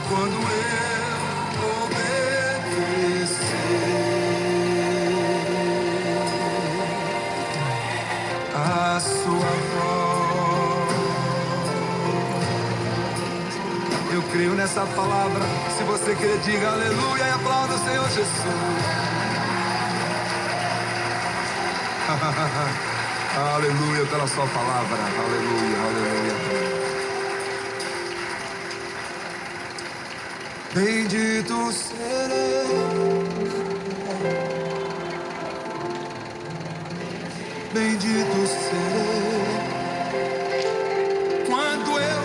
quando eu obedecer a sua voz. Eu creio nessa palavra. Se você crê, diga aleluia e aplauda o Senhor Jesus. Aleluia pela sua palavra. Aleluia, aleluia. Bendito serei, bendito serei, quando eu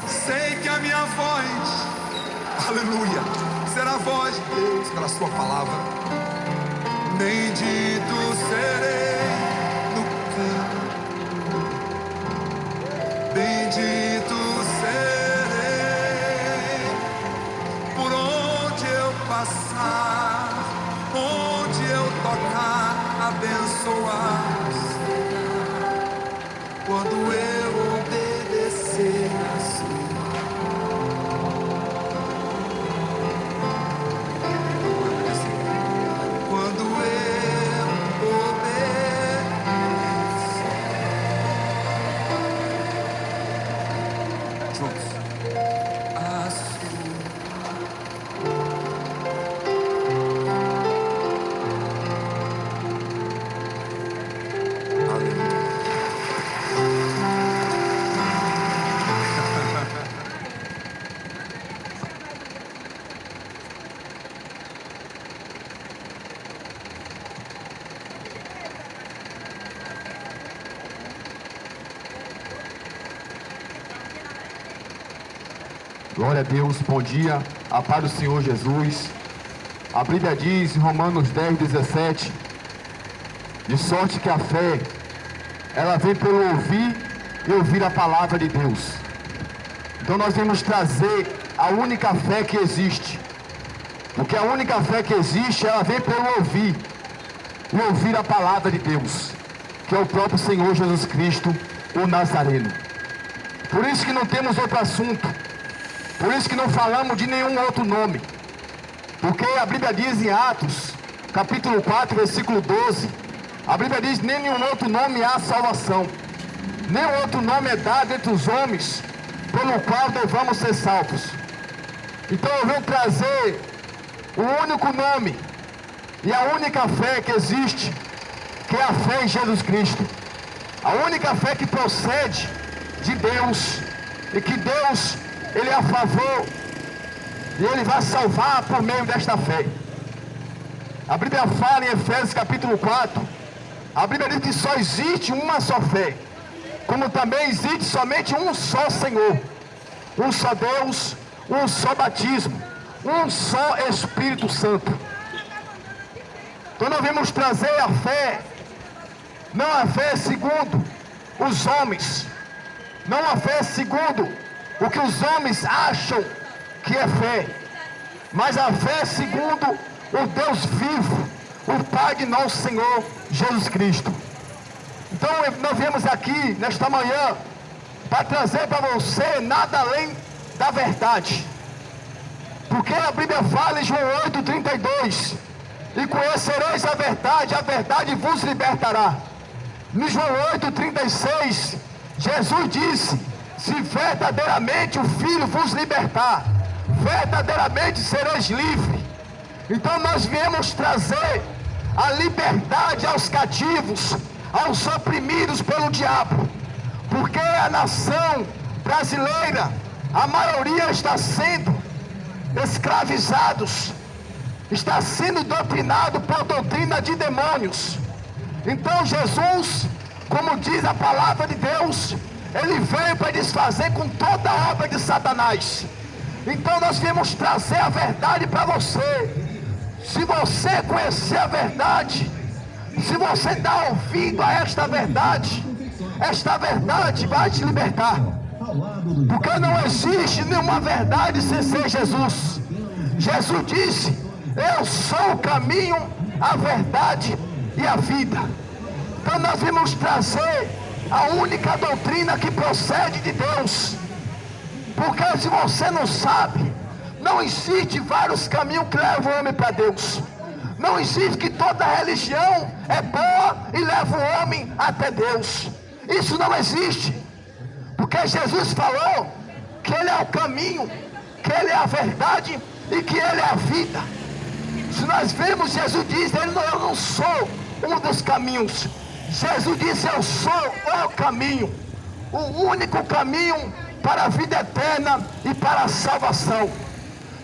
sei que a minha voz, aleluia, será a voz de Deus pela sua palavra. Bendito serei no campo, bendito serei por onde eu passar, onde eu tocar, abençoar, quando eu obedecer a sua. Quando eu obedecer, juntos, a sua. Glória a Deus, bom dia, a paz do Senhor Jesus. A Bíblia diz em Romanos 10:17, de sorte que a fé, ela vem pelo ouvir e ouvir a palavra de Deus. Então nós vamos trazer a única fé que existe, porque a única fé que existe, ela vem pelo ouvir e ouvir a palavra de Deus, que é o próprio Senhor Jesus Cristo, o Nazareno. Por isso que não temos outro assunto. Por isso que não falamos de nenhum outro nome. Porque a Bíblia diz em Atos, capítulo 4, versículo 12, a Bíblia diz: nenhum outro nome há salvação, nenhum outro nome é dado entre os homens, pelo qual devamos ser salvos. Então eu venho trazer o único nome e a única fé que existe, que é a fé em Jesus Cristo. A única fé que procede de Deus, e que Deus, Ele é a favor, e Ele vai salvar por meio desta fé. A Bíblia fala em Efésios capítulo 4, a Bíblia diz que só existe uma só fé, como também existe somente um só Senhor, um só Deus, um só batismo, um só Espírito Santo. Então nós vamos trazer a fé, não a fé segundo os homens, não a fé segundo o que os homens acham que é fé, mas a fé segundo o Deus vivo, o Pai de nosso Senhor Jesus Cristo. Então nós viemos aqui nesta manhã para trazer para você nada além da verdade, porque a Bíblia fala em João 8:32, e conhecereis a verdade vos libertará. Em João 8:36, Jesus disse: se verdadeiramente o Filho vos libertar, verdadeiramente sereis livres. Então nós viemos trazer a liberdade aos cativos, aos oprimidos pelo diabo, porque a nação brasileira, a maioria está sendo escravizados, está sendo doutrinado por doutrina de demônios. Então Jesus, como diz a palavra de Deus, Ele veio para desfazer com toda a obra de Satanás. Então nós viemos trazer a verdade para você. Se você conhecer a verdade, se você dá ouvido a esta verdade vai te libertar. Porque não existe nenhuma verdade sem ser Jesus. Jesus disse: eu sou o caminho, a verdade e a vida. Então nós vamos trazer a única doutrina que procede de Deus. Porque se você não sabe, não existe vários caminhos que levam o homem para Deus. Não existe que toda religião é boa e leva o homem até Deus. Isso não existe. Porque Jesus falou que Ele é o caminho, que Ele é a verdade e que Ele é a vida. Se nós vemos, Jesus diz, eu não sou um dos caminhos. Jesus disse, eu sou o caminho. O único caminho para a vida eterna e para a salvação.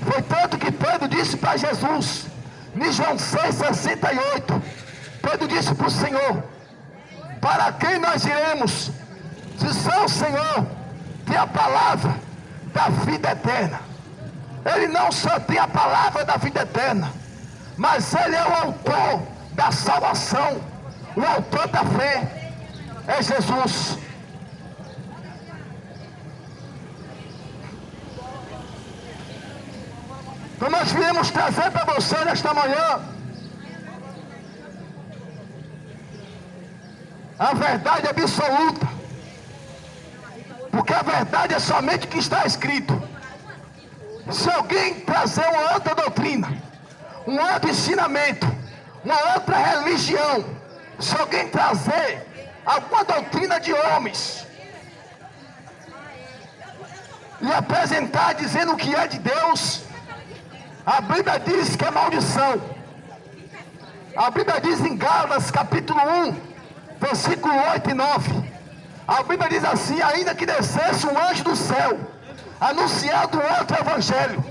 Foi tanto que Pedro disse para Jesus, em João 6,68, Pedro disse para o Senhor, para quem nós iremos? Se só o Senhor tem a palavra da vida eterna. Ele não só tem a palavra da vida eterna, mas Ele é o autor da salvação, o autor da fé, é Jesus. Então nós viemos trazer para você nesta manhã a verdade absoluta, porque a verdade é somente o que está escrito. Se alguém trazer uma outra doutrina, um outro ensinamento, uma outra religião, se alguém trazer alguma doutrina de homens e apresentar dizendo que é de Deus, a Bíblia diz que é maldição. A Bíblia diz em Gálatas capítulo 1, versículo 8 e 9. A Bíblia diz assim, ainda que descesse um anjo do céu, anunciando outro evangelho,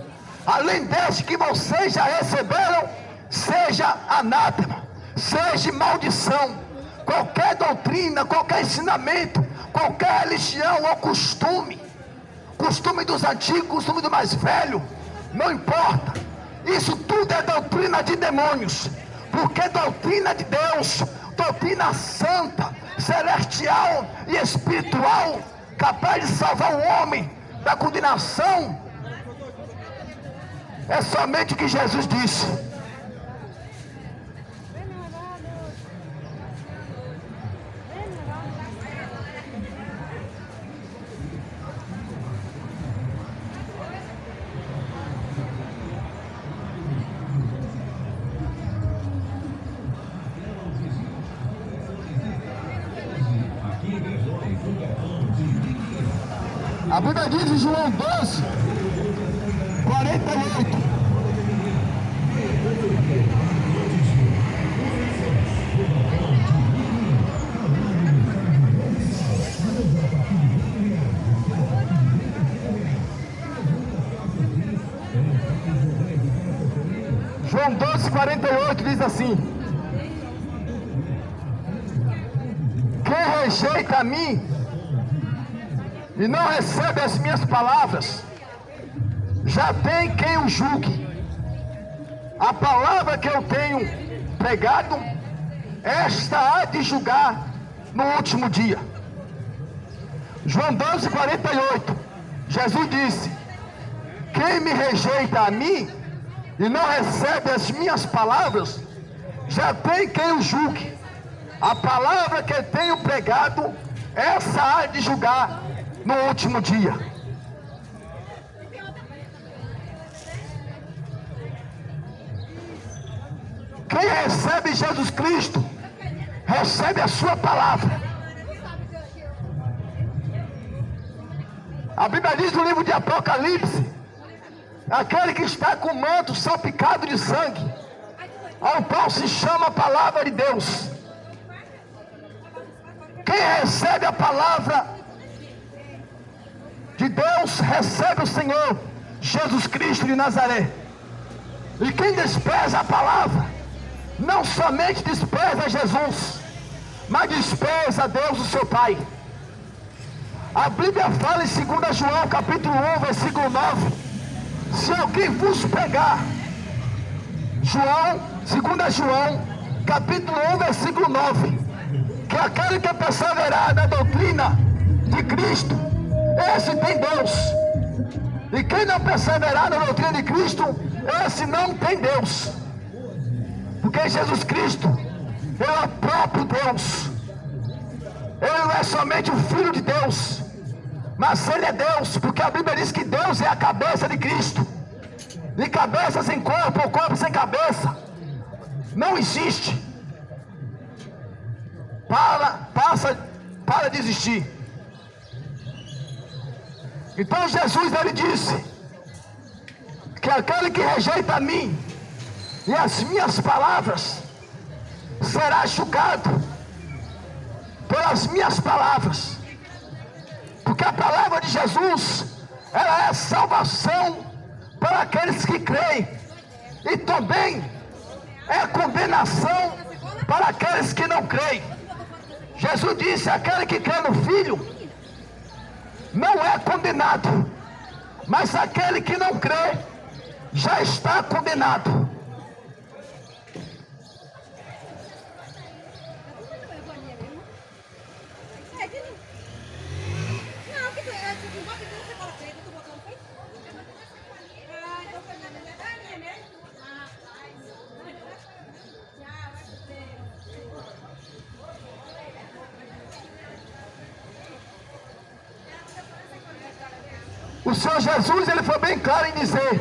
além deste que vocês já receberam, seja anátema, seja maldição. Qualquer doutrina, qualquer ensinamento, qualquer religião ou costume dos antigos, costume do mais velho, não importa. Isso tudo é doutrina de demônios, porque doutrina de Deus, doutrina santa, celestial e espiritual, capaz de salvar o homem da condenação, é somente o que Jesus disse. A Bíblia diz em João 12, 48. João 12, 48 diz assim: quem rejeita a mim e não recebe as minhas palavras, já tem quem o julgue. A palavra que eu tenho pregado, esta há de julgar no último dia. João 12, 48. Jesus disse: quem me rejeita a mim e não recebe as minhas palavras, já tem quem o julgue. A palavra que eu tenho pregado, essa há de julgar no último dia. Quem recebe Jesus Cristo, recebe a sua palavra. A Bíblia diz no livro de Apocalipse, aquele que está com o manto salpicado de sangue, ao qual se chama a palavra de Deus. Quem recebe a palavra de Deus, recebe o Senhor Jesus Cristo de Nazaré. E quem despreza a palavra, não somente despreza Jesus, mas despreza Deus, o seu Pai. A Bíblia fala em 2 João capítulo 1, versículo 9: se alguém vos pegar, 2 João capítulo 1, versículo 9, que aquele que perseverar na doutrina de Cristo, esse tem Deus. E quem não perseverar na doutrina de Cristo, esse não tem Deus. Porque Jesus Cristo, Ele é o próprio Deus. Ele não é somente o Filho de Deus, Mas Ele é Deus, porque a Bíblia diz que Deus é a cabeça de Cristo. E cabeça sem corpo, ou corpo sem cabeça, não existe. Para de existir. Então Jesus, Ele disse que aquele que rejeita a mim e as minhas palavras será julgado pelas minhas palavras. Porque a palavra de Jesus, ela é salvação para aqueles que creem, e também é condenação para aqueles que não creem. Jesus disse: aquele que crê no Filho não é condenado, mas aquele que não crê já está condenado. O Senhor Jesus, Ele foi bem claro em dizer: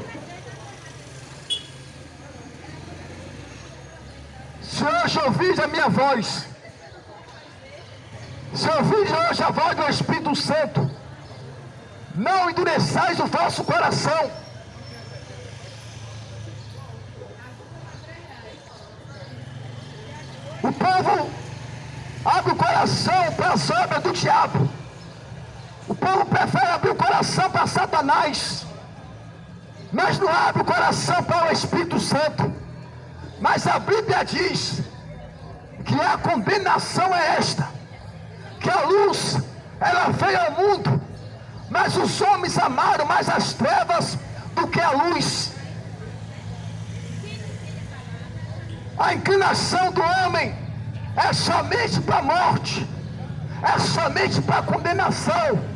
se hoje ouvis a minha voz, se ouvis hoje a voz do Espírito Santo, não endureçais o vosso coração. O povo abre o coração para as obras do diabo. O povo prefere abrir o coração para Satanás, mas não abre o coração para o Espírito Santo. Mas a Bíblia diz que a condenação é esta: que a luz, ela veio ao mundo, mas os homens amaram mais as trevas do que a luz. A inclinação do homem é somente para a morte, é somente para a condenação.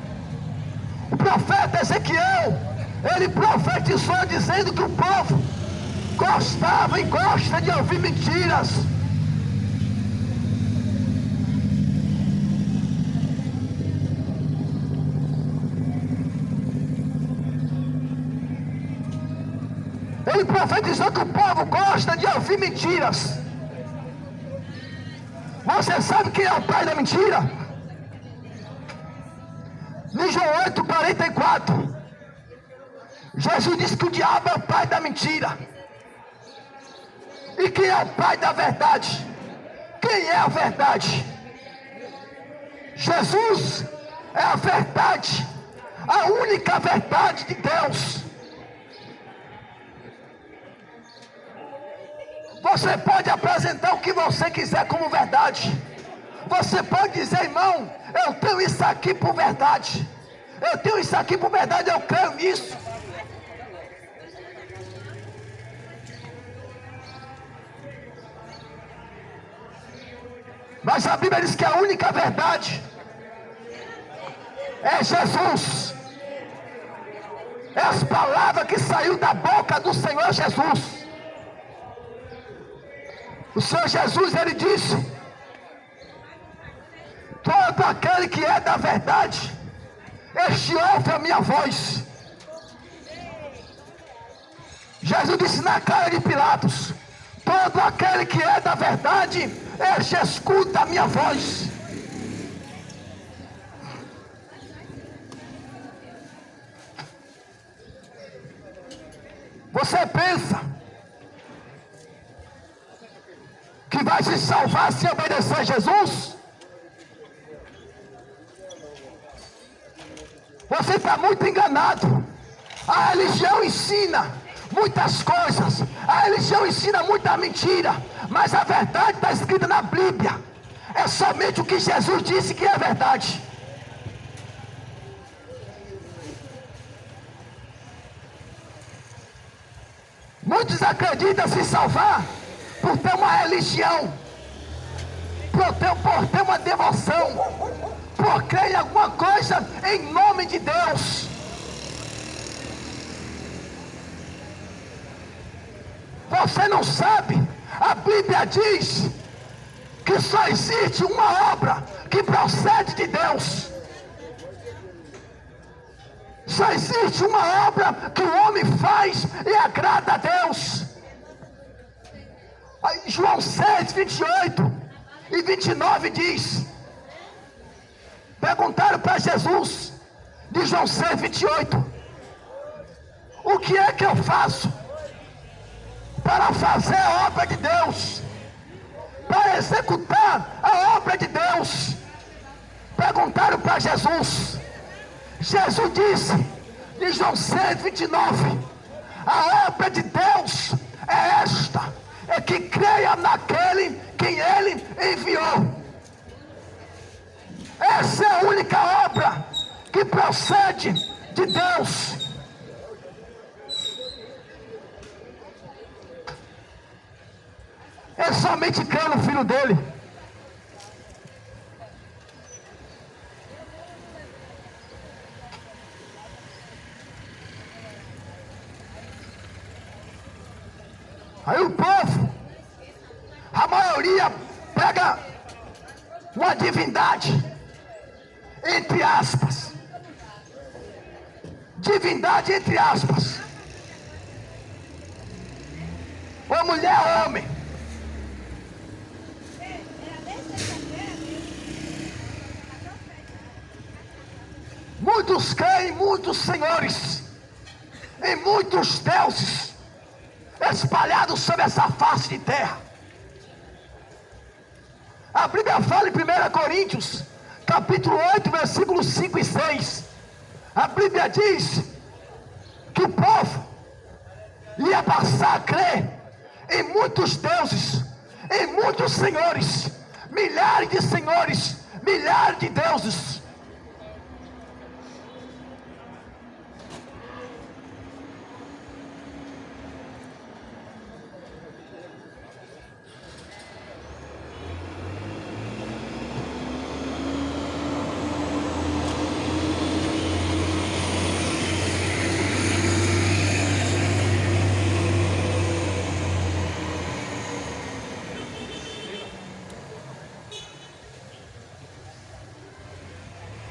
O profeta Ezequiel, ele profetizou dizendo que o povo gostava e gosta de ouvir mentiras. Ele profetizou que o povo gosta de ouvir mentiras. Você sabe quem é o pai da mentira? Em João 8,44, Jesus disse que o diabo é o pai da mentira. E quem é o pai da verdade? Quem é a verdade? Jesus é a verdade, a única verdade de Deus. Você pode apresentar o que você quiser como verdade. Você pode dizer: irmão, eu tenho isso aqui por verdade. Eu tenho isso aqui por verdade, eu creio nisso. Mas a Bíblia diz que a única verdade é Jesus. É as palavras que saíram da boca do Senhor Jesus. O Senhor Jesus, Ele disse: todo aquele que é da verdade, este ouve a minha voz. Jesus disse na cara de Pilatos: todo aquele que é da verdade, este escuta a minha voz. Você pensa que vai se salvar se obedecer a Jesus? Você está muito enganado. A religião ensina muitas coisas, a religião ensina muita mentira, mas a verdade está escrita na Bíblia. É somente o que Jesus disse que é verdade. Muitos acreditam se salvar por ter uma religião, por ter uma devoção, por crer em alguma coisa em nome de Deus. Você não sabe, a Bíblia diz que só existe uma obra que procede de Deus. Só existe uma obra que o homem faz e agrada a Deus. Aí, João 6, 28 e 29 diz: perguntaram para Jesus, de João 6, 28, o que é que eu faço para fazer a obra de Deus, para executar a obra de Deus? Perguntaram para Jesus. Jesus disse, em João 6, 29, a obra de Deus é esta, é que creia naquele quem Ele enviou. Essa é a única obra que procede de Deus. É somente crer no Filho dele. Aí o povo, a maioria pega uma divindade, entre aspas, divindade entre aspas, ou mulher ou homem. Muitos creem, muitos senhores, em muitos deuses espalhados sobre essa face de terra. A Bíblia fala em 1 Coríntios, capítulo 8, versículos 5 e 6. A Bíblia diz que o povo ia passar a crer em muitos deuses, em muitos senhores, milhares de senhores, milhares de deuses.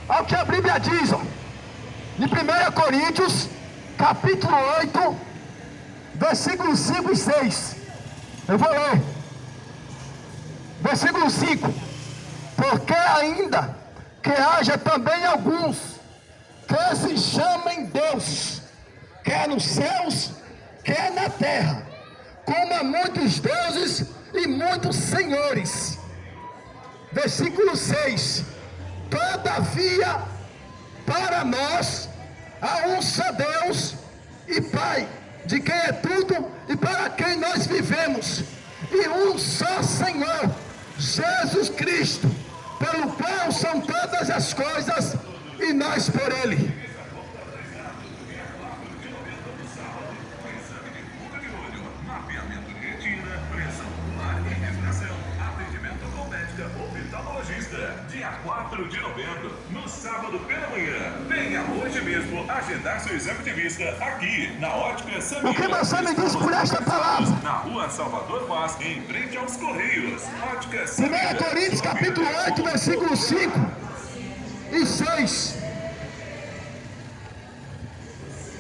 Olha o que a Bíblia diz, ó, em 1 Coríntios, capítulo 8, versículos 5 e 6. Eu vou ler. Versículo 5. Porque ainda que haja também alguns que se chamem deuses, quer nos céus, quer na terra, como há muitos deuses e muitos senhores. Versículo 6. Todavia, para nós há um só Deus e Pai, de quem é tudo e para quem nós vivemos, e um só Senhor, Jesus Cristo, pelo qual são todas as coisas e nós por Ele. Dia 4 de novembro, no sábado pela manhã. Venha hoje mesmo agendar seu exame de vista aqui na Ótica Samira. O que você me diz por esta palavra? Na rua Salvador Vaz, em frente aos Correios. Ótica Samira. 1 Coríntios capítulo 8, versículos 5 e 6.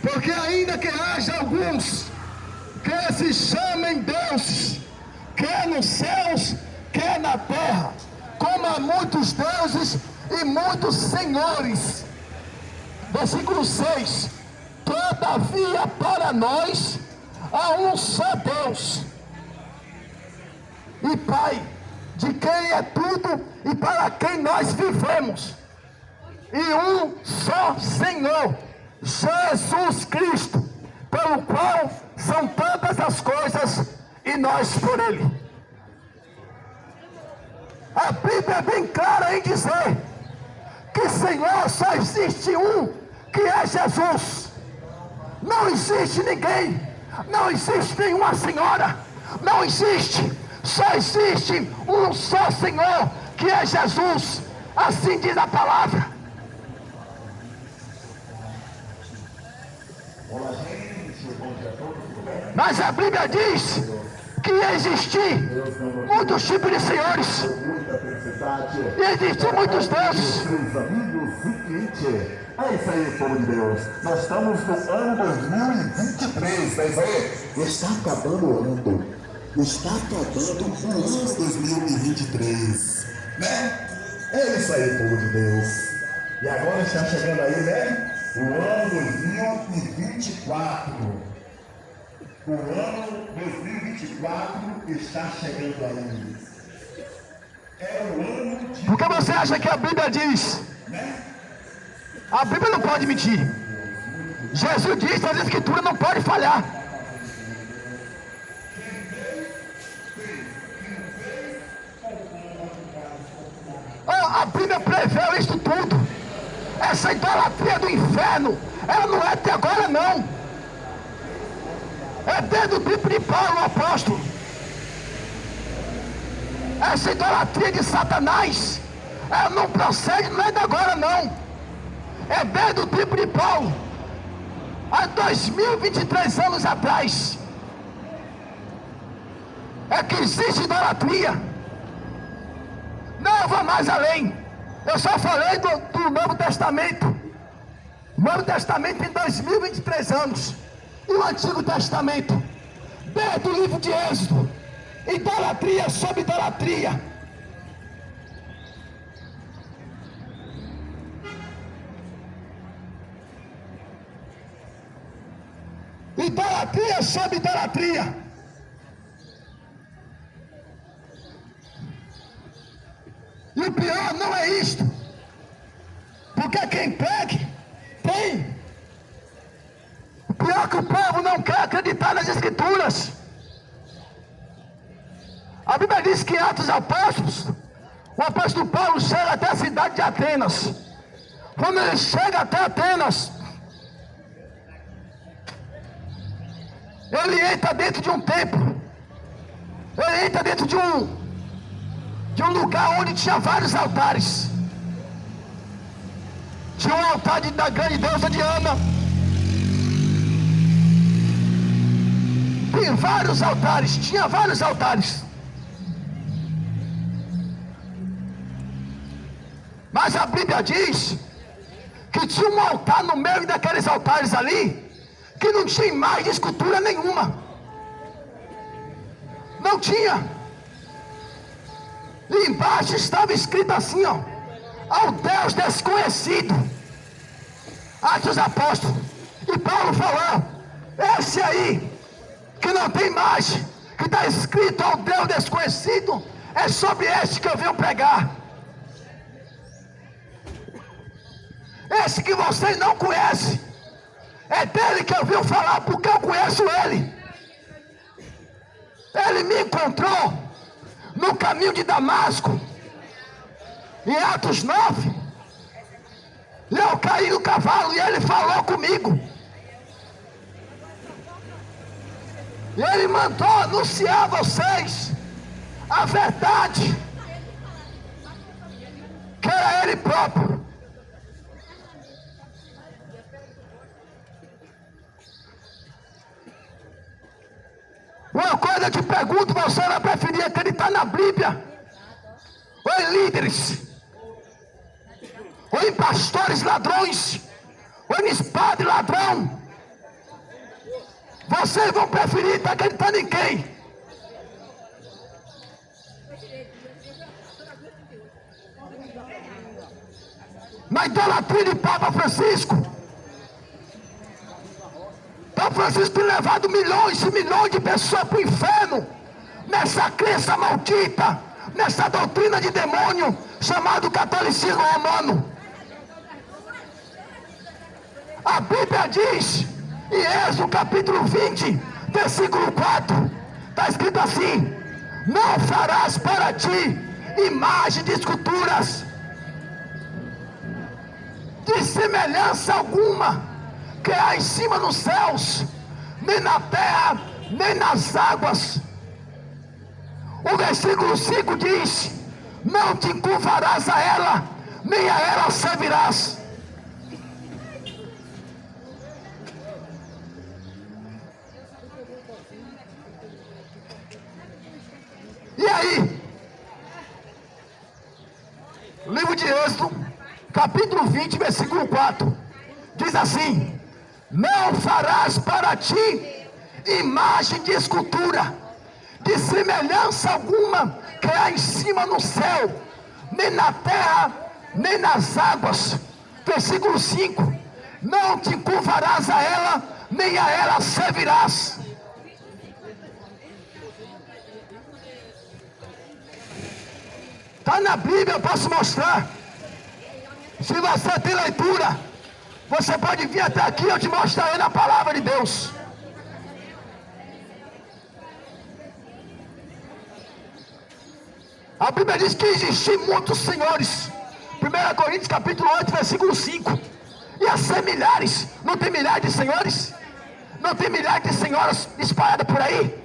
Porque ainda que haja alguns que se chamem deuses, quer nos céus, quer na terra, como há muitos deuses e muitos senhores. Versículo 6. Todavia para nós há um só Deus e Pai, de quem é tudo e para quem nós vivemos, e um só Senhor, Jesus Cristo, pelo qual são todas as coisas e nós por Ele. A Bíblia é bem clara em dizer que Senhor só existe um, que é Jesus. Não existe ninguém, não existe nenhuma senhora, não existe, só existe um só Senhor, que é Jesus. Assim diz a palavra. Mas a Bíblia diz que existem muitos tipos de senhores, e existem muitos deuses. É isso aí, povo de Deus. Nós estamos no ano 2023, é isso aí? Está acabando o ano. Está acabando o ano 2023, né? É isso aí, povo de Deus. E agora está chegando aí, né? O ano 2024. O ano 2024 está chegando aí. É o ano de... Por que você acha que a Bíblia diz? A Bíblia não pode mentir. Jesus diz que as Escrituras não podem falhar. A Bíblia preveu isso tudo. Essa idolatria do inferno, ela não é até agora não. É desde o tempo de Paulo, o apóstolo. Essa idolatria de Satanás, ela não procede, não é de agora não. É desde o tempo de Paulo, há 2023 anos atrás, é que existe idolatria. Não, eu vou mais além. Eu só falei do Novo Testamento. O Novo Testamento tem 2023 anos. E o Antigo Testamento, desde o livro de Êxodo, idolatria sobre idolatria. Idolatria sobre idolatria. E o pior não é isto, porque quem pegue, tem. O pior é que o povo não quer acreditar nas Escrituras. A Bíblia diz que em Atos Apóstolos, o apóstolo Paulo chega até a cidade de Atenas. Quando ele chega até Atenas, ele entra dentro de um templo. Ele entra dentro de um lugar onde tinha vários altares. Tinha um altar da grande deusa Diana. Tem vários altares, tinha vários altares. Mas a Bíblia diz que tinha um altar no meio daqueles altares ali, que não tinha imagem de escultura nenhuma. Não tinha. E embaixo estava escrito assim, ó: ao Deus desconhecido. Atos dos Apóstolos. E Paulo falou: esse aí, que não tem imagem, que está escrito ao Deus desconhecido, é sobre este que eu venho pregar. Esse que vocês não conhecem, é dele que eu venho falar, porque eu conheço ele. Ele me encontrou no caminho de Damasco, em Atos 9. E eu caí no cavalo e ele falou comigo. E ele mandou anunciar a vocês a verdade, que era ele próprio. Uma coisa eu te pergunto: você vai preferir acreditar na Bíblia, ou em líderes, ou em pastores ladrões, ou em padre ladrão? Vocês vão preferir estar acreditando em quem? Na idolatria de Papa Francisco. Papa Francisco tem levado milhões e milhões de pessoas para o inferno, nessa crença maldita, nessa doutrina de demônio chamado catolicismo romano. A Bíblia diz, em Êxodo capítulo 20, versículo 4, está escrito assim: não farás para ti imagem de esculturas, de semelhança alguma, que há em cima nos céus, nem na terra, nem nas águas. O versículo 5 diz: não te curvarás a ela, nem a ela servirás. E aí? Livro de Êxodo, capítulo 20, versículo 4. diz assim: não farás para ti imagem de escultura, de semelhança alguma que há em cima no céu, nem na terra, nem nas águas. Versículo 5: não te curvarás a ela, nem a ela servirás. Está na Bíblia, eu posso mostrar. Se você tem leitura, você pode vir até aqui, eu te mostrarei na palavra de Deus. A Bíblia diz que existem muitos senhores. 1 Coríntios capítulo 8, versículo 5. Ia ser milhares. Não tem milhares de senhores? Não tem milhares de senhoras espalhadas por aí?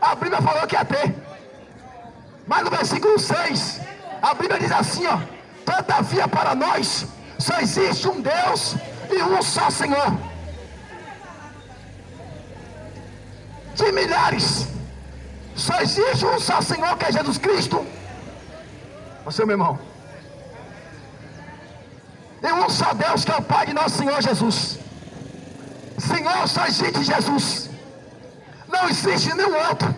A Bíblia falou que ia ter. Mas no versículo 6, a Bíblia diz assim, ó: todavia para nós só existe um Deus e um só Senhor. De milhares, só existe um só Senhor, que é Jesus Cristo. Você, meu irmão. E um só Deus, que é o Pai de nosso Senhor Jesus. Senhor, só existe Jesus. Não existe nenhum outro.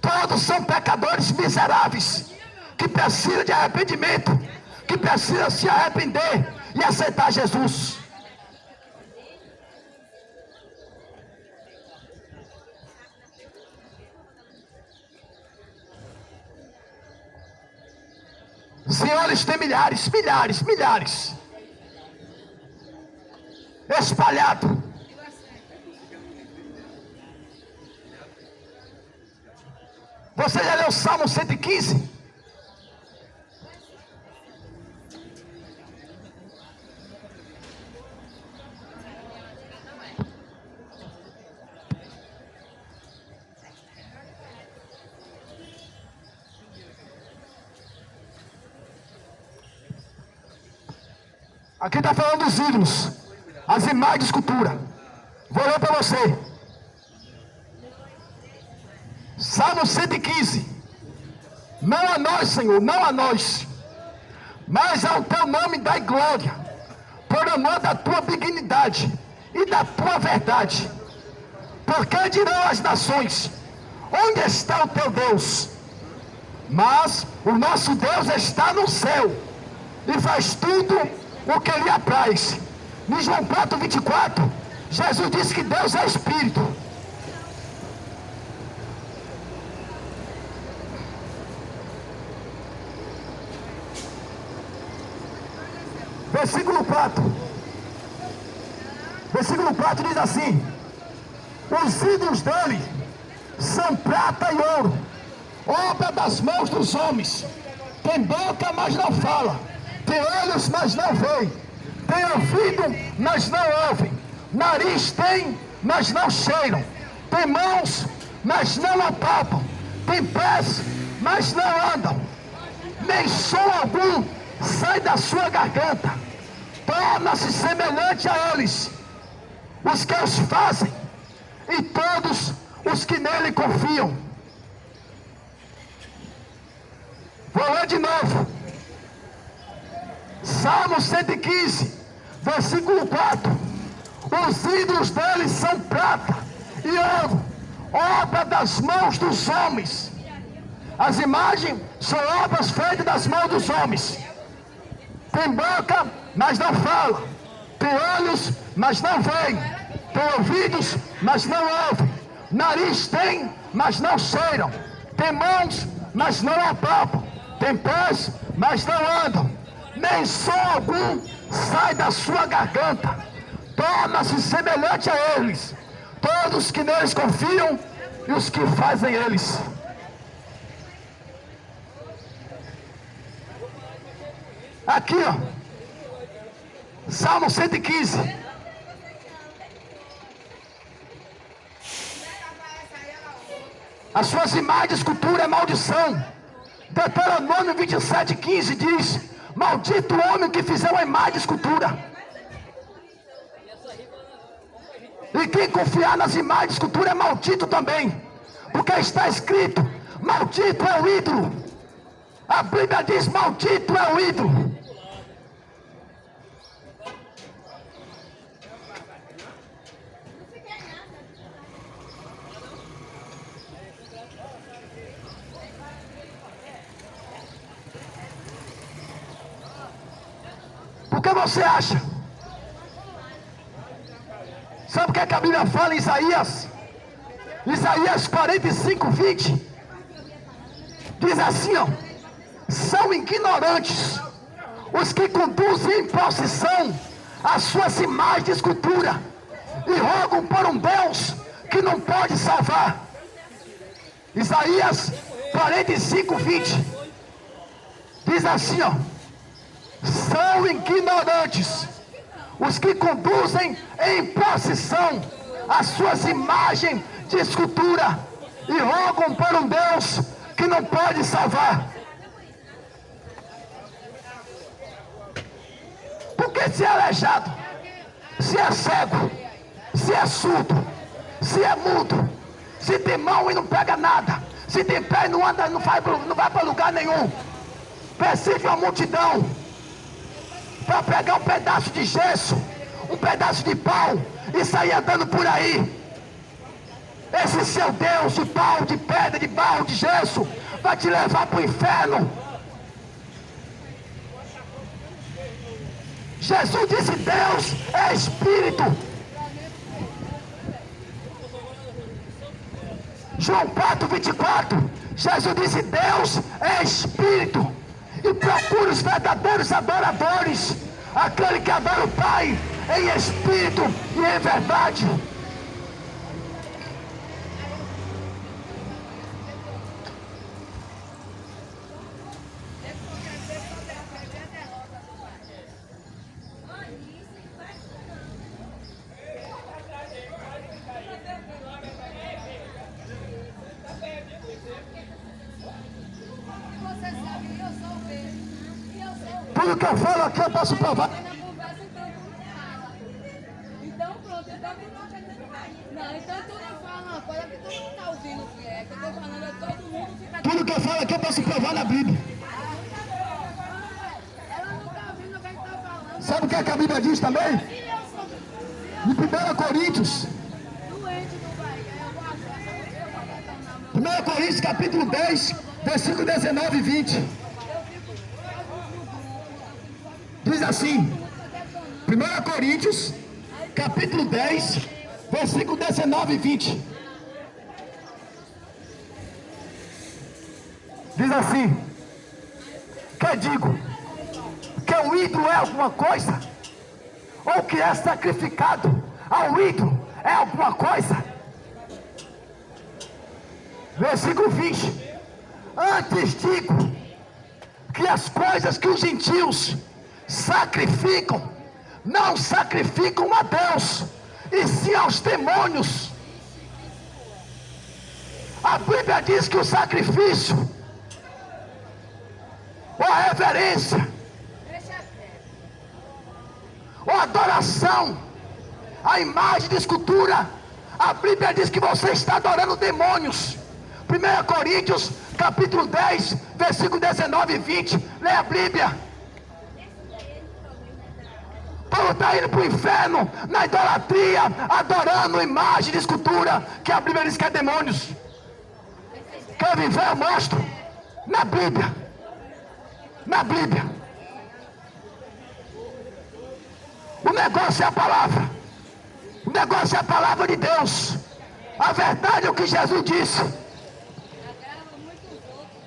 Todos são pecadores miseráveis, que precisam de arrependimento, que precisam se arrepender e aceitar Jesus. Senhores, tem milhares espalhados. Você já leu o Salmo 115? Aqui está falando dos ídolos, as imagens de escultura. Vou ler para você. Salmo 115. Não a nós, Senhor, não a nós, mas ao teu nome dai glória, por amor da tua benignidade e da tua verdade. Porque dirão as nações: onde está o teu Deus? Mas o nosso Deus está no céu e faz tudo o que lhe apraz. Em João 4:24, Jesus disse que Deus é Espírito. Versículo 4. Versículo 4 diz assim: os ídolos dele são prata e ouro, obra das mãos dos homens. Tem boca, mas não fala. Tem olhos, mas não veem. Tem ouvido, mas não ouvem. Nariz tem, mas não cheiram. Tem mãos, mas não apalpam. Tem pés, mas não andam. Nem som algum sai da sua garganta. Torna-se semelhante a eles os que os fazem, e todos os que nele confiam. Vou ler de novo. Salmo 115, versículo 4. Os ídolos deles são prata e ouro, obra das mãos dos homens. As imagens são obras feitas das mãos dos homens. Tem boca, mas não fala. Tem olhos, mas não veem. Tem ouvidos, mas não ouvem. Nariz tem, mas não cheiram. Tem mãos, mas não apalpam. Tem pés, mas não andam. Nem som algum sai da sua garganta. Torna-se semelhante a eles todos que neles confiam e os que fazem eles. Aqui, ó, Salmo 115. As suas imagens de escultura é maldição. Deuteronômio 27:15 diz: maldito o homem que fizer uma imagem de escultura. E quem confiar nas imagens de escultura é maldito também, porque está escrito: maldito é o ídolo. A Bíblia diz: maldito é o ídolo. Por que você acha? Sabe o que a Bíblia fala em Isaías? Isaías 45, 20. Diz assim, ó: são ignorantes os que conduzem em procissão as suas imagens de escultura e rogam por um Deus que não pode salvar. Isaías 45, 20. Diz assim, ó: são ignorantes os que conduzem em procissão as suas imagens de escultura e rogam por um Deus que não pode salvar. Porque se é aleijado, se é cego, se é surdo, se é mudo, se tem mão e não pega nada, se tem pé e não anda, não vai para lugar nenhum, precisa de uma multidão para pegar um pedaço de gesso, um pedaço de pau e sair andando por aí. Esse seu Deus de pau, de pedra, de barro, de gesso vai te levar para o inferno. Jesus disse: Deus é Espírito. João 4, 24. Jesus disse: Deus é Espírito. E procura os verdadeiros adoradores, aquele que adora o Pai em Espírito e em verdade. Tudo que eu falo aqui eu posso provar. Então pronto, então tu não fala uma coisa que todo mundo está ouvindo o que é. Que eu estou falando, é todo mundo fica. Tudo que eu falo aqui eu posso provar na Bíblia. Ela não está ouvindo o que a gente está falando. Sabe o que a Bíblia diz também? Em 1 Coríntios. Doente do barriga, eu vou achar. 1 Coríntios capítulo 10, versículo 19 e 20. Diz assim, 1 Coríntios, capítulo 10, versículo 19 e 20. Diz assim: que digo? Que o ídolo é alguma coisa? Ou que é sacrificado ao ídolo é alguma coisa? Versículo 20. Antes digo que as coisas que os gentios sacrificam, não sacrificam a Deus, e sim aos demônios. A Bíblia diz que o sacrifício, ou a reverência, ou a adoração, a imagem de escultura, a Bíblia diz que você está adorando demônios. 1 Coríntios capítulo 10, versículo 19 e 20. Lê a Bíblia. Paulo está indo para o inferno na idolatria, adorando imagem de escultura, que a Bíblia diz que é demônios. Quer viver? Eu mostro. Na Bíblia. Na Bíblia. O negócio é a palavra. O negócio é a palavra de Deus. A verdade é o que Jesus disse. Agrava muito os outros.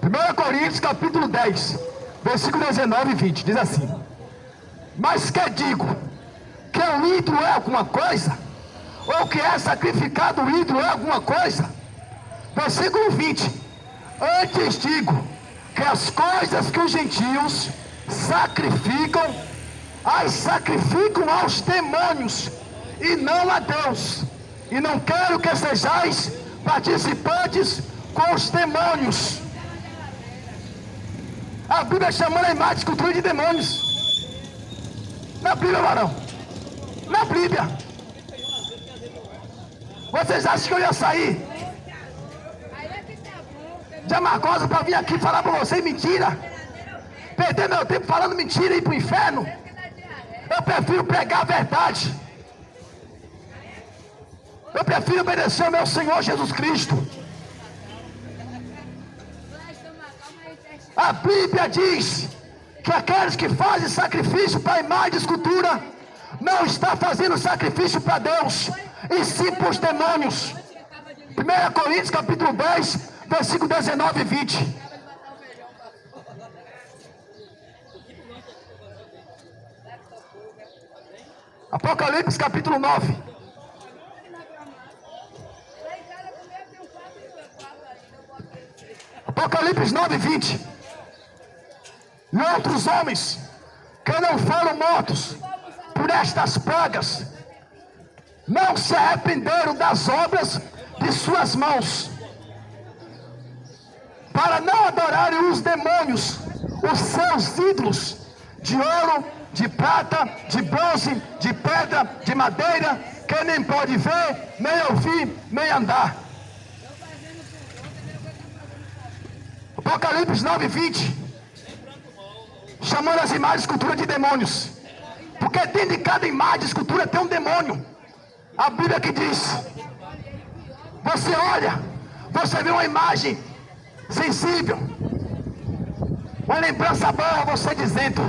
1 Coríntios capítulo 10, versículo 19 e 20, diz assim: mas que digo? Que o ídolo é alguma coisa? Ou que é sacrificado o ídolo é alguma coisa? Versículo 20: antes digo que as coisas que os gentios sacrificam, as sacrificam aos demônios e não a Deus. E não quero que sejais participantes com os demônios. A Bíblia chamando a imagem de escultura de demônios. Na Bíblia, varão. Na Bíblia. Vocês acham que eu ia sair de Amargosa para vir aqui falar para vocês mentira? perder meu tempo falando mentira e ir para o inferno. Eu prefiro pregar a verdade. Eu prefiro obedecer ao meu Senhor Jesus Cristo. A Bíblia diz que aqueles que fazem sacrifício para a imagem de escultura não está fazendo sacrifício para Deus, e sim para os demônios. 1 Coríntios capítulo 10, versículo 19 e 20. Apocalipse capítulo 9. Apocalipse 9, 20. E outros homens que não foram mortos por estas pragas não se arrependeram das obras de suas mãos, para não adorarem os demônios, os seus ídolos, de ouro, de prata, de bronze, de pedra, de madeira, que nem pode ver, nem ouvir, nem andar. Apocalipse 9, 20. Chamando as imagens de escultura de demônios, porque dentro de cada imagem de escultura tem um demônio. A Bíblia que diz: você olha, você vê uma imagem sensível, uma lembrança boa, você dizendo,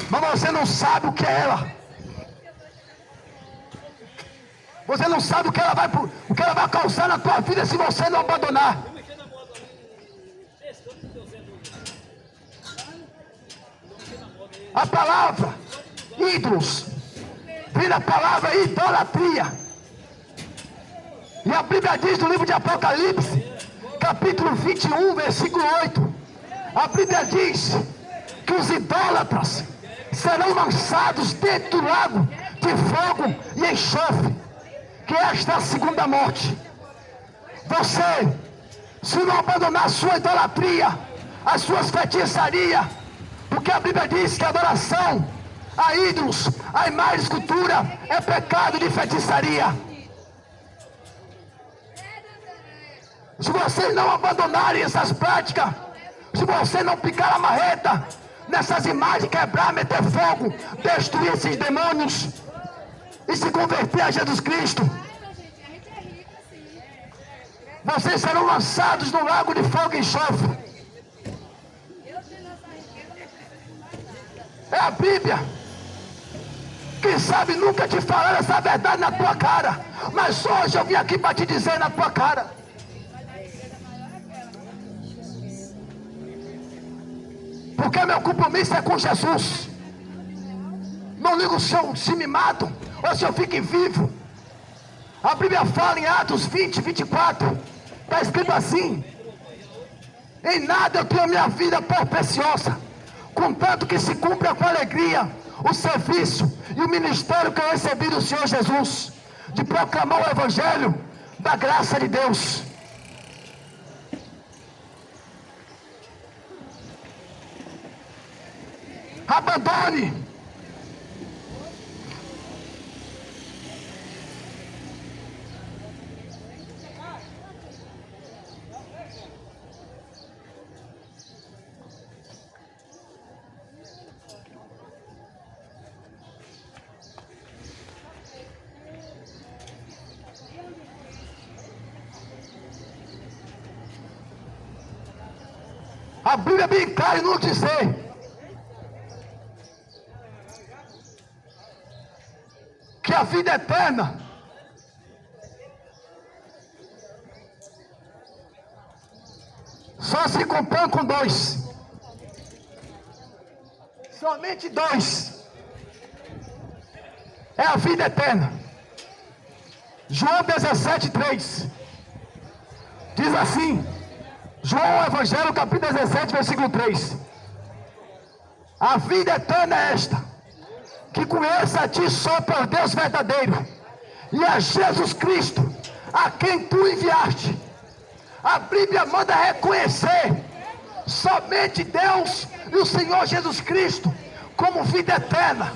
mas você não sabe o que é ela. Você não sabe o que ela vai causar na tua vida se você não abandonar. A palavra ídolos vem da palavra idolatria. E a Bíblia diz no livro de Apocalipse, capítulo 21, versículo 8. A Bíblia diz que os idólatras serão lançados dentro do lago de fogo e enxofre, que esta é a segunda morte. Você, se não abandonar a sua idolatria, as suas feitiçarias, porque a Bíblia diz que a adoração a ídolos, a imagem de escultura, é pecado de feitiçaria. Se vocês não abandonarem essas práticas, se você não picar a marreta nessas imagens, quebrar, meter fogo, destruir esses demônios e se converter a Jesus Cristo, vocês serão lançados no lago de fogo e enxofre. É a Bíblia. Quem sabe nunca te falaram essa verdade na tua cara, mas hoje eu vim aqui para te dizer na tua cara. Porque meu compromisso é com Jesus. Não ligo se me matam ou se eu fico vivo. A Bíblia fala em Atos 20, 24. Está escrito assim: em nada eu tenho a minha vida por preciosa, contanto que se cumpra com alegria o serviço e o ministério que eu recebi do Senhor Jesus, de proclamar o Evangelho da graça de Deus. Abandone. A Bíblia é bem clara em nos dizer que a vida eterna só se compõe com dois. Somente dois. É a vida eterna. João 17, 3. Diz assim, João Evangelho, capítulo 17, versículo 3. A vida eterna é esta: que conheça a ti só por Deus verdadeiro, e a Jesus Cristo, a quem tu enviaste. A Bíblia manda reconhecer somente Deus e o Senhor Jesus Cristo como vida eterna.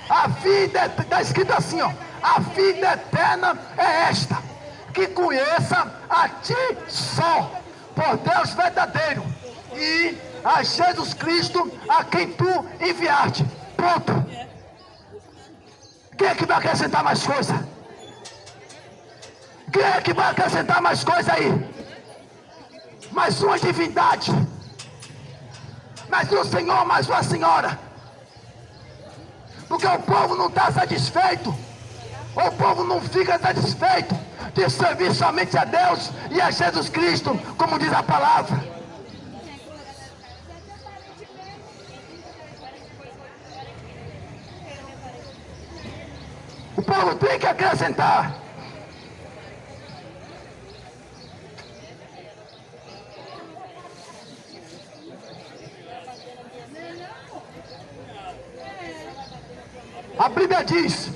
A vida, está escrito assim, ó: a vida eterna é esta, que conheça a ti só, por Deus verdadeiro, e a Jesus Cristo a quem tu enviaste. Ponto. Quem é que vai acrescentar mais coisa? Quem é que vai acrescentar mais coisa aí? Mais uma divindade, mais um senhor, mais uma senhora. Porque o povo não está satisfeito. O povo não fica satisfeito de servir somente a Deus e a Jesus Cristo, como diz a palavra. O povo tem que acrescentar. A Bíblia diz: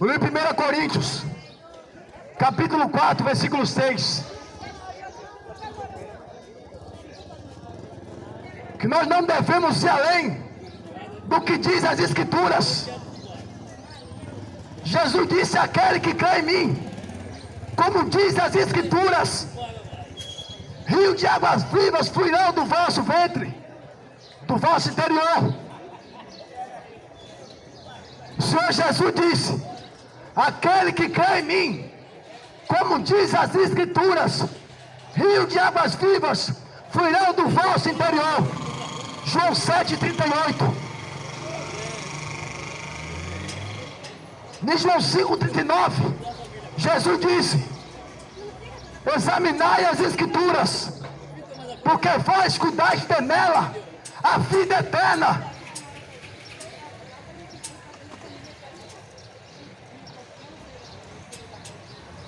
em 1 Coríntios, capítulo 4, versículo 6, que nós não devemos ir além do que diz as Escrituras. Jesus disse: aquele que crê em mim, como diz as Escrituras, rio de águas vivas fluirão do vosso ventre, do vosso interior. O Senhor Jesus disse: aquele que crê em mim, como diz as Escrituras, rio de águas vivas fluirão do vosso interior. João 7,38. Em João 5,39, Jesus disse: examinai as Escrituras, porque vós cuidais ter nela a vida eterna.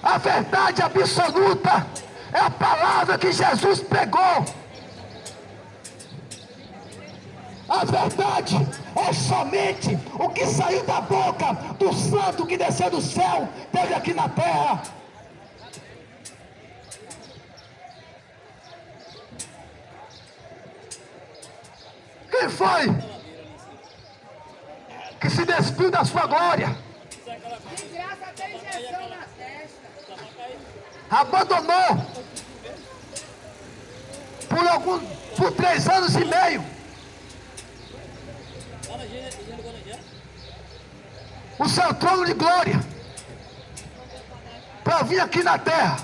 A verdade absoluta é a palavra que Jesus pregou. A verdade é somente o que saiu da boca do santo que desceu do céu, teve aqui na terra. Quem foi que se despiu da sua glória? De graça até injeção na testa. Abandonou por 3 anos e meio o seu trono de glória para vir aqui na terra.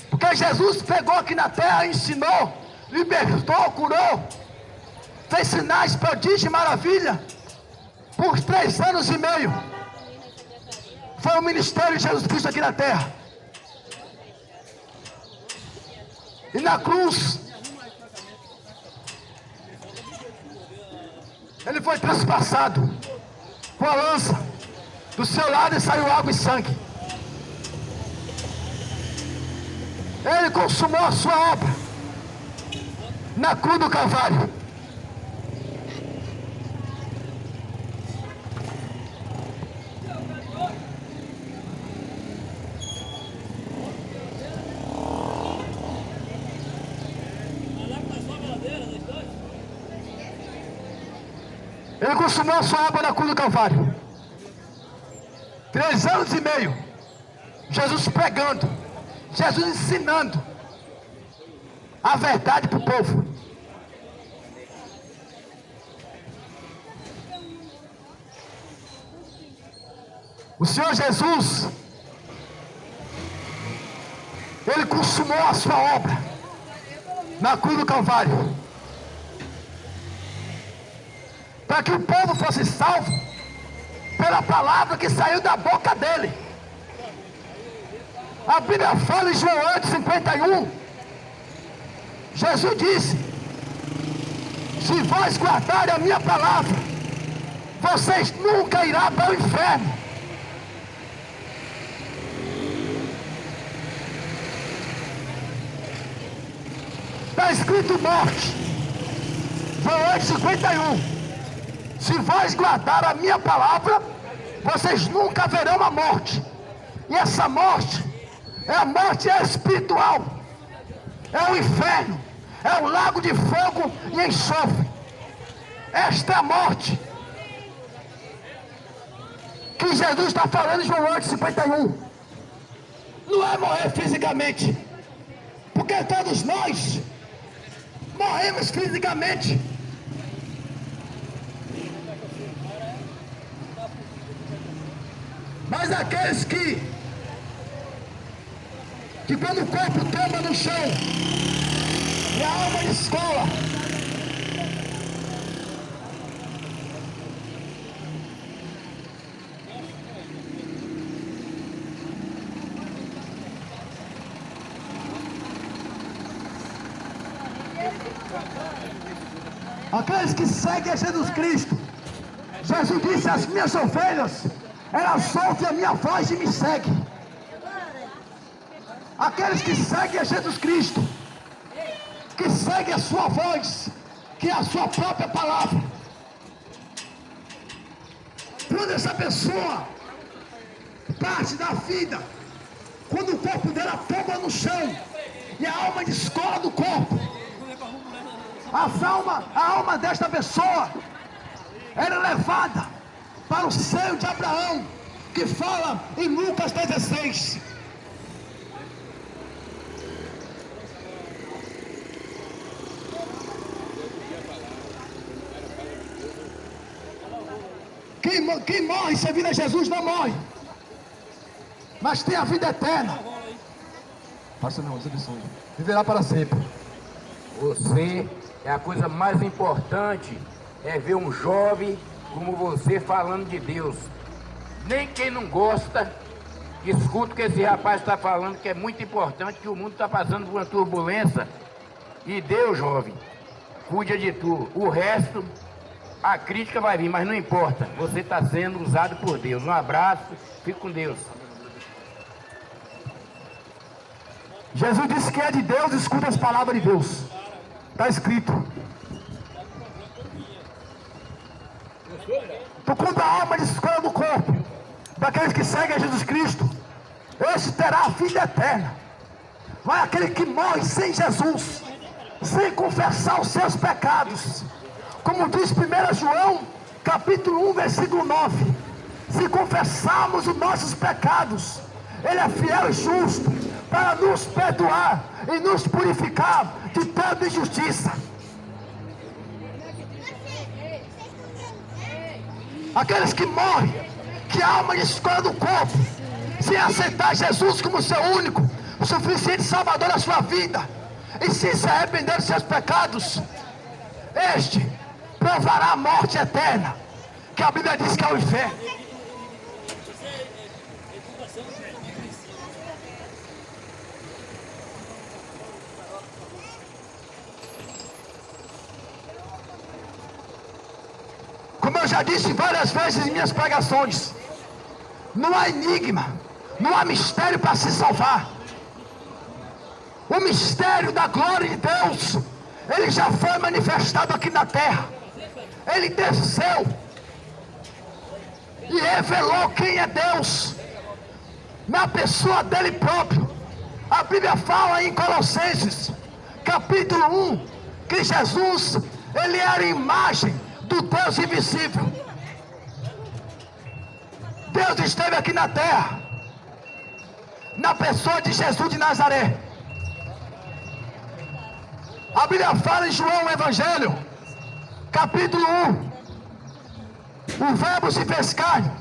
Porque Jesus pegou aqui na terra, ensinou, libertou, curou, fez sinais, prodígio e maravilha por 3 anos e meio. Foi o ministério de Jesus Cristo aqui na terra. E na cruz ele foi transpassado com a lança. Do seu lado saiu água e sangue. Ele consumou a sua obra na cruz do Calvário. Ele consumou a sua obra na cruz do Calvário. 3 anos e meio. Jesus pregando. Jesus ensinando a verdade para o povo. O Senhor Jesus, ele consumou a sua obra na cruz do Calvário, para que o povo fosse salvo pela palavra que saiu da boca dele. A Bíblia fala em João 8,51. Jesus disse: se vós guardarem a minha palavra, vocês nunca irão para o inferno. Está escrito morte. João 8,51. Se vós guardar a minha palavra, vocês nunca verão a morte. E essa morte é a morte espiritual. É o inferno. é um lago de fogo e enxofre. Esta é a morte que Jesus está falando em João 8:51. Não é morrer fisicamente, porque todos nós morremos fisicamente. Mas aqueles que quando o corpo tomba no chão e a alma descola, aqueles que seguem a Jesus Cristo, Jesus disse: as minhas ovelhas, elas ouvem a minha voz e me seguem. Aqueles que seguem a Jesus Cristo, que seguem a sua voz, que é a sua própria palavra. Quando essa pessoa parte da vida, quando o corpo dela tomba no chão e a alma descola do corpo, a alma desta pessoa era levada para o seio de Abraão, que fala em Lucas 16. Quem morre servindo a Jesus não morre, mas tem a vida eterna. Faça não, viverá para sempre. Você é a coisa mais importante, é ver um jovem como você falando de Deus. Nem quem não gosta, escuta o que esse rapaz está falando, que é muito importante, que o mundo está passando por uma turbulência. E Deus, jovem, cuida de tudo. O resto, a crítica vai vir, mas não importa. Você está sendo usado por Deus. Um abraço, fique com Deus. Jesus disse que é de Deus, escuta as palavras de Deus. Está escrito. Por quando a alma descola do corpo daqueles que seguem a Jesus Cristo, esse terá a vida eterna. Mas aquele que morre sem Jesus, sem confessar os seus pecados, como diz 1 João, capítulo 1, versículo 9, se confessarmos os nossos pecados, Ele é fiel e justo para nos perdoar e nos purificar de toda injustiça. Aqueles que morrem, que a alma descola do corpo, sem aceitar Jesus como seu único, suficiente Salvador da sua vida, e se arrepender dos seus pecados, este provará a morte eterna, que a Bíblia diz que é o inferno. Como eu já disse várias vezes em minhas pregações, não há enigma, não há mistério para se salvar. O mistério da glória de Deus, ele já foi manifestado aqui na terra. Ele desceu e revelou quem é Deus na pessoa dele próprio. A Bíblia fala em Colossenses capítulo 1 que Jesus, ele era a imagem do Deus invisível. Deus esteve aqui na terra na pessoa de Jesus de Nazaré. A Bíblia fala em João, o Evangelho, capítulo 1. O verbo se fez carne.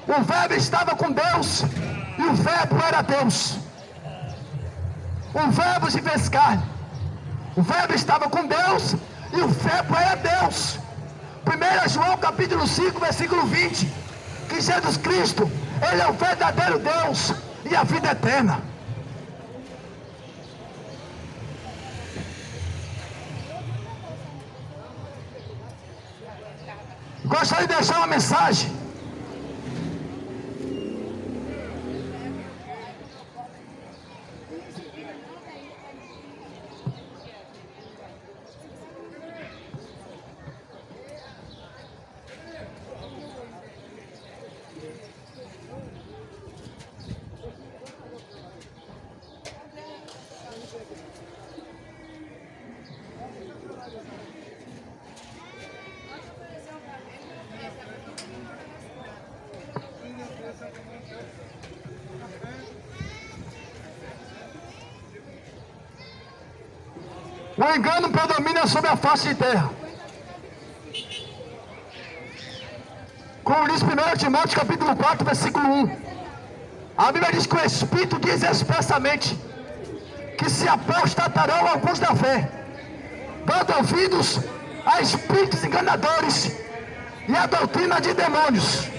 O verbo estava com Deus e o verbo era Deus. O verbo se fez carne. O verbo estava com Deus e o verbo era Deus. 1 João capítulo 5, versículo 20. Que Jesus Cristo, Ele é o verdadeiro Deus e a vida eterna. Gostaria de deixar uma mensagem. O engano predomina sobre a face de terra. Como diz 1 Timóteo capítulo 4, versículo 1. A Bíblia diz que o Espírito diz expressamente que se apostatarão alguns da fé, dando ouvidos a espíritos enganadores e a doutrina de demônios.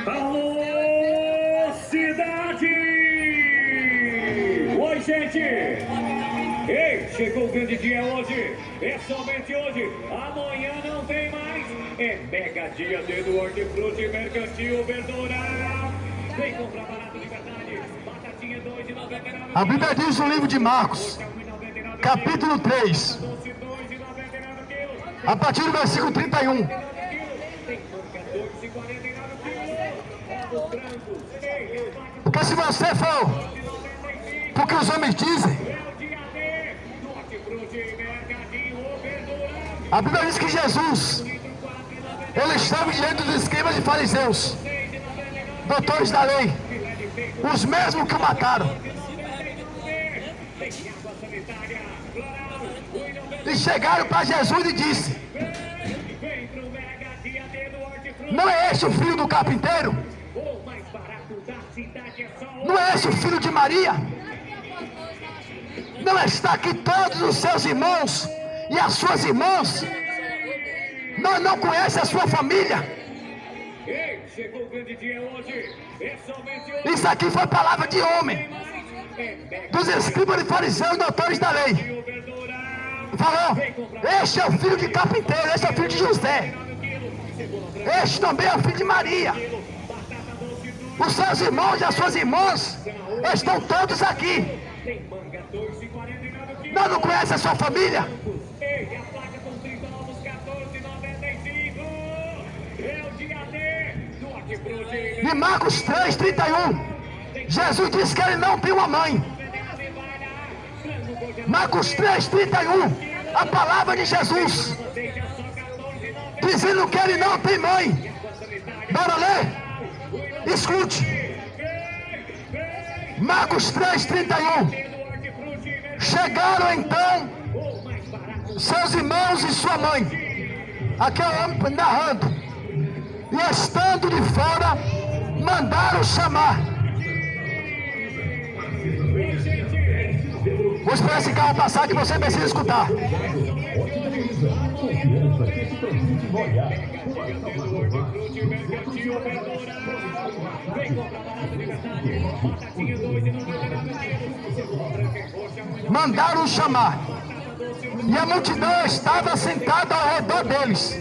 Alô, cidade! Oi, gente! Ei, chegou o grande dia hoje. É somente hoje. Amanhã não tem mais. É mega dia do Hortifruti Mercantil Verdura. Vem comprar barato de verdade. Batatinha 2,99. A Bíblia diz no livro de Marcos, capítulo 3, a partir do versículo 31. Porque se você for porque os homens dizem, a Bíblia diz que Jesus, ele estava diante dos escribas e fariseus, doutores da lei, os mesmos que o mataram. E chegaram para Jesus e disse: não é este o filho do carpinteiro? Não é esse o filho de Maria? Não está aqui todos os seus irmãos e as suas irmãs? Não conhece a sua família? Isso aqui foi palavra de homem, dos escribas e fariseus e doutores da lei. Falou: este é o filho de carpinteiro, este é o filho de José, este também é o filho de Maria. Os seus irmãos e as suas irmãs estão todos aqui. Não conhece a sua família? Em Marcos 3, 31, Jesus disse que ele não tem uma mãe. Marcos 3, 31, a palavra de Jesus, dizendo que ele não tem mãe. Bora ler? Escute. Marcos 3, 31. Chegaram então seus irmãos e sua mãe. Aqui é o homem narrando. E estando de fora, mandaram chamar. Vou esperar esse carro passar que você precisa escutar. Mandaram chamar. E a multidão estava sentada ao redor deles.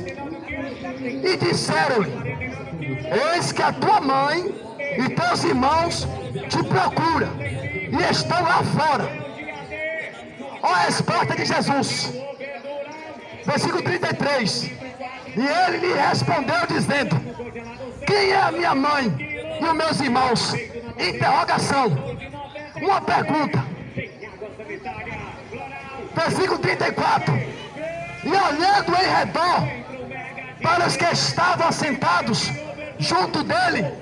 E disseram-lhe: eis que a tua mãe e teus irmãos te procuram e estão lá fora. Olha a resposta de Jesus. Versículo 33. E ele lhe respondeu dizendo: quem é a minha mãe e os meus irmãos? Interrogação. Uma pergunta. Versículo 34. E olhando em redor para os que estavam sentados junto dele,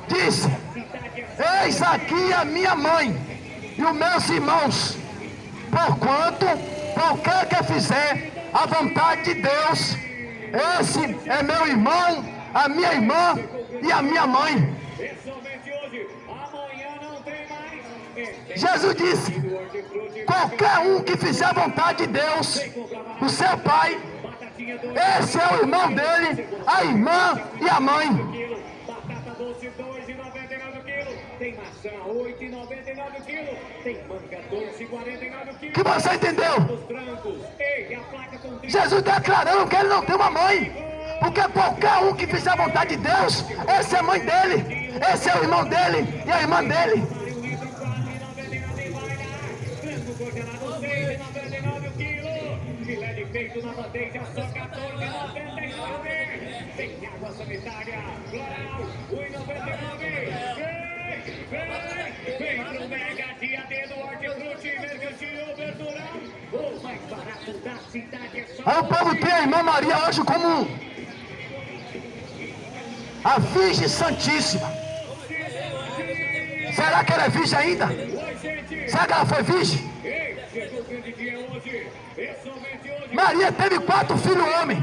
disse: eis aqui a minha mãe e os meus irmãos. Porquanto qualquer que fizer a vontade de Deus, esse é meu irmão, a minha irmã e a minha mãe. Jesus disse: qualquer um que fizer a vontade de Deus, o seu pai, esse é o irmão dele, a irmã e a mãe. Tem maçã 8,99 kg, tem manga 2,49 kg. Que você entendeu? Jesus declarando que ele não tem uma mãe, porque qualquer um que fizer a vontade de Deus, essa é a mãe dele, esse é o irmão dele e a irmã dele. Filé de peito na bandeja, só R$14,99. Tem água sanitária, floral, 1,99. Vem pro Mega Dia D do Hortifruti Mercantil Verdural. O mais barato da cidade é só... Aí o povo tem a irmã Maria hoje como a Virgem Santíssima. Será que ela é virgem ainda? Será que ela foi virgem? Chegou o grande dia hoje. É somente hoje. Maria teve 4 filhos homens,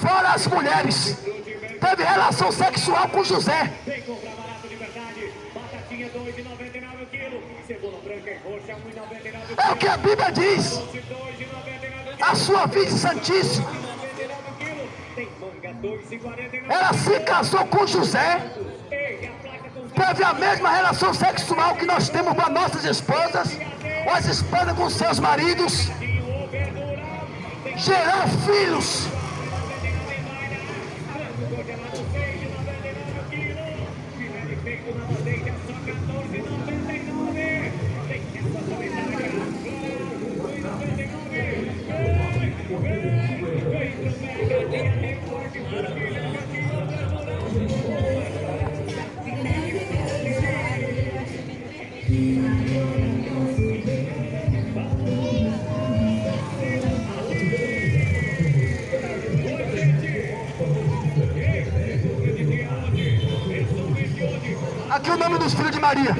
fora as mulheres. Teve relação sexual com José. Vem comprar barato de verdade. Batatinha 2,99 o quilo. Cebola branca e roxa 1,99 É o que a Bíblia diz. 2,99 A sua Virgem Santíssima. o quilo. Tem manga 2,49. Ela se casou com José. Ei, a placa com Teve a mesma relação sexual que nós temos com as nossas esposas. Ou as esposas com seus maridos. o verdural. Tem Gerou filhos. frango congelado 6,99 o quilo. Filé de peito na bandeja só 14,99. Tem essa sanitária. 1,99. Vem pro Mega Dia D do Hortifruti Mercantil Verdural. Aqui o nome dos filhos de Maria,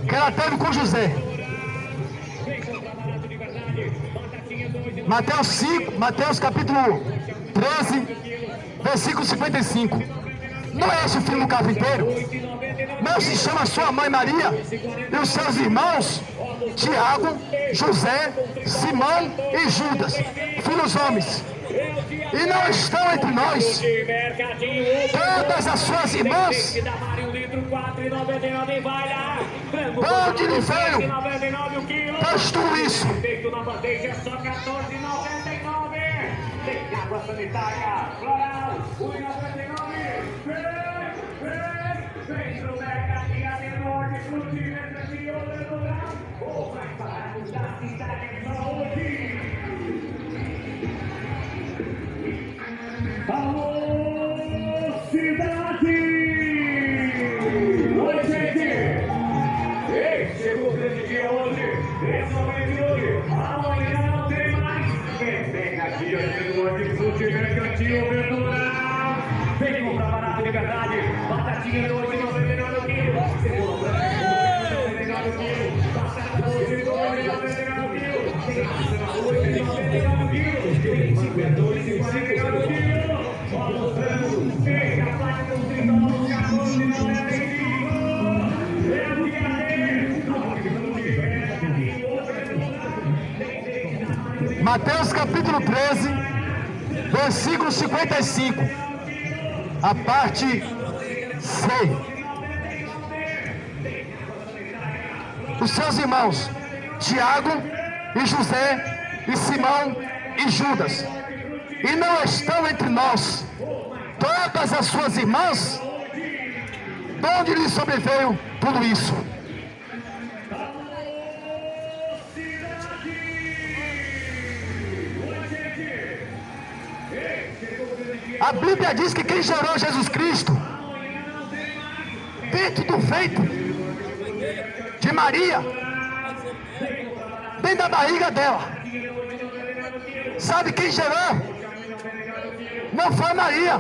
que ela teve com José. Mateus 5, Mateus capítulo 13, versículo 55. Não é esse o filho do carpinteiro? Não se chama sua mãe Maria e os seus irmãos Tiago, José, Simão e Judas, filhos homens. E não estão entre nós todas as suas irmãs? De onde ele veio? Pois tudo isso. Peito na bandeja é só 14,99. Tem água sanitária, floral, 1,99. Vem pro Mega Dia D do Hortifruti Mercantil Verdural. O mais barato da cidade é só hoje. Alô, cidade! Oi, gente! Ei, chegou o grande dia hoje! É somente hoje! Amanhã não tem mais! Vem aqui, aqui no Hortifruti Mercantil Verdural! Vem comprar barato de verdade! Batatinha 2,99 o quilo! Cebola branca 2,99 o quilo! Batata 2,99 o quilo! Tem maçã 2,99 o quilo! Tem manga 2,49 o quilo! Mateus capítulo 13, versículo 55, a parte C. Os seus irmãos Tiago e José e Simão e Judas, e não estão entre nós todas as suas irmãs? De onde lhe sobreveio tudo isso? A Bíblia diz que quem gerou Jesus Cristo dentro do ventre de Maria, dentro da barriga dela, sabe quem gerou? Não foi Maria,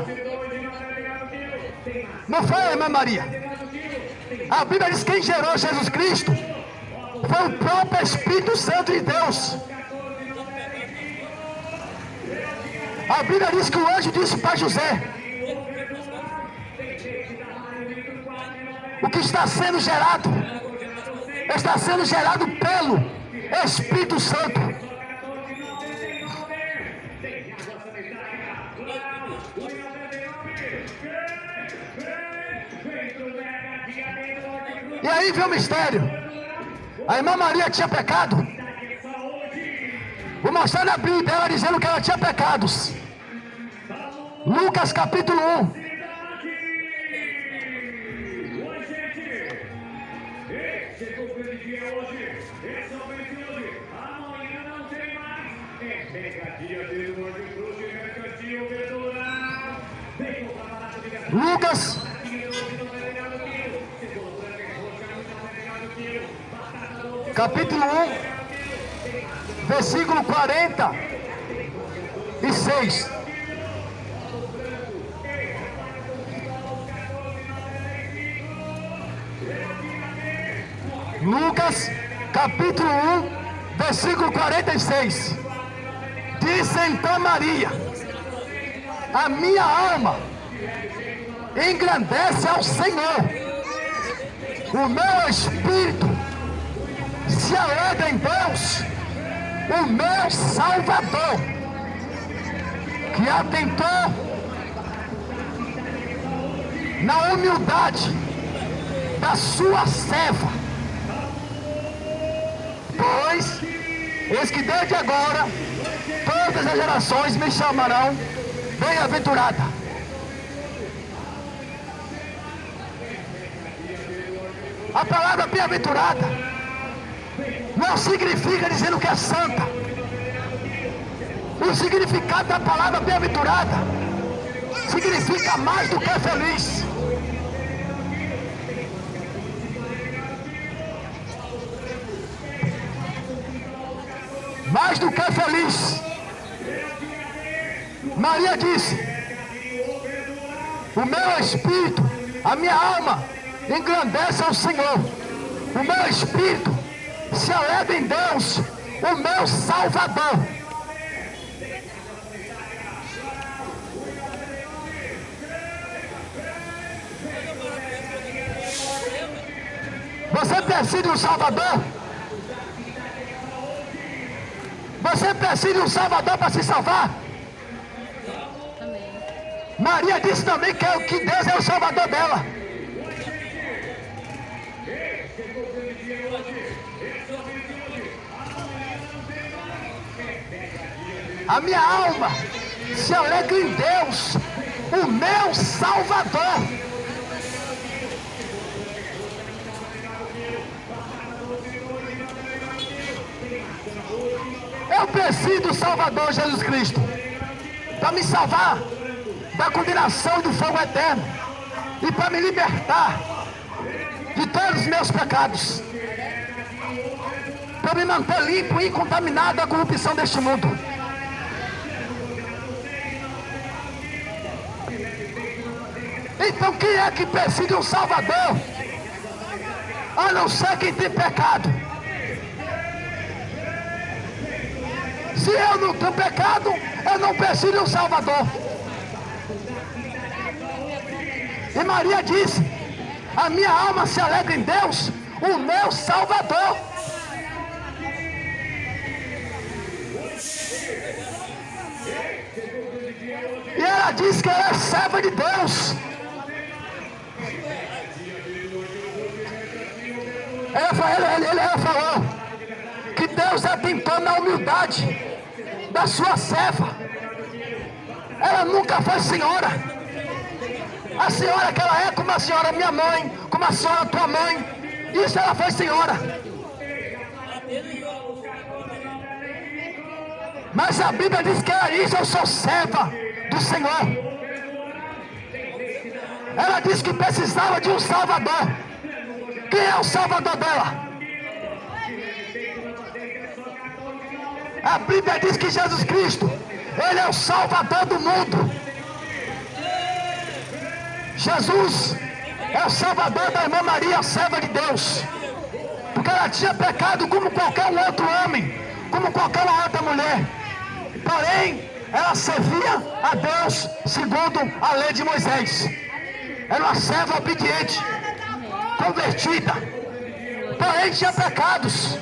não foi a irmã Maria. A Bíblia diz que quem gerou Jesus Cristo foi o próprio Espírito Santo de Deus. A Bíblia diz que o anjo disse para José: o que está sendo gerado pelo Espírito Santo. E aí vem o mistério. A irmã Maria tinha pecado. Vou mostrar na Bíblia ela dizendo que ela tinha pecados. Lucas capítulo 1. Chegou o grande dia hoje, é somente hoje, amanhã não tem mais. É mega dia de hortifruti mercantil Verdurão. Vem com o barato de gasolina. Lucas, capítulo 1, versículo 46. Lucas, capítulo 1, versículo 46. Disse então Maria: a minha alma engrandece ao Senhor, o meu espírito se alegra em Deus, o meu Salvador, que atentou na humildade da sua serva. Pois, eis que desde agora todas as gerações me chamarão bem-aventurada. A palavra bem-aventurada não significa dizendo que é santa. O significado da palavra bem-aventurada significa mais do que feliz. Mais do que feliz. Maria disse: o meu espírito, a minha alma engrandece ao Senhor, o meu espírito se alegra em Deus, o meu Salvador. Você precisa de um Salvador? Você precisa de um Salvador para se salvar? Maria disse também que Deus é o Salvador dela. A minha alma se alegra em Deus, o meu Salvador. Eu preciso do Salvador Jesus Cristo para me salvar da condenação e do fogo eterno e para me libertar de todos os meus pecados, para me manter limpo e incontaminado da corrupção deste mundo. Então quem é que precisa de um Salvador, a não ser quem tem pecado? Se eu não tenho pecado, eu não preciso de um Salvador. E Maria disse: a minha alma se alegra em Deus, o meu Salvador. E ela disse que ela é serva de Deus. Ela falou que Deus atentou na humildade da sua serva. Ela nunca foi senhora. A senhora que ela é, como a senhora minha mãe, como a senhora tua mãe, isso ela foi senhora. Mas a Bíblia diz que ela disse: eu sou serva do Senhor. Ela disse que precisava de um Salvador. Quem é o Salvador dela? A Bíblia diz que Jesus Cristo, Ele é o Salvador do mundo. Jesus é o Salvador da irmã Maria, serva de Deus. Porque ela tinha pecado como qualquer outro homem, como qualquer outra mulher. Porém, ela servia a Deus segundo a lei de Moisés. Era uma serva obediente, convertida. Porém, tinha pecados.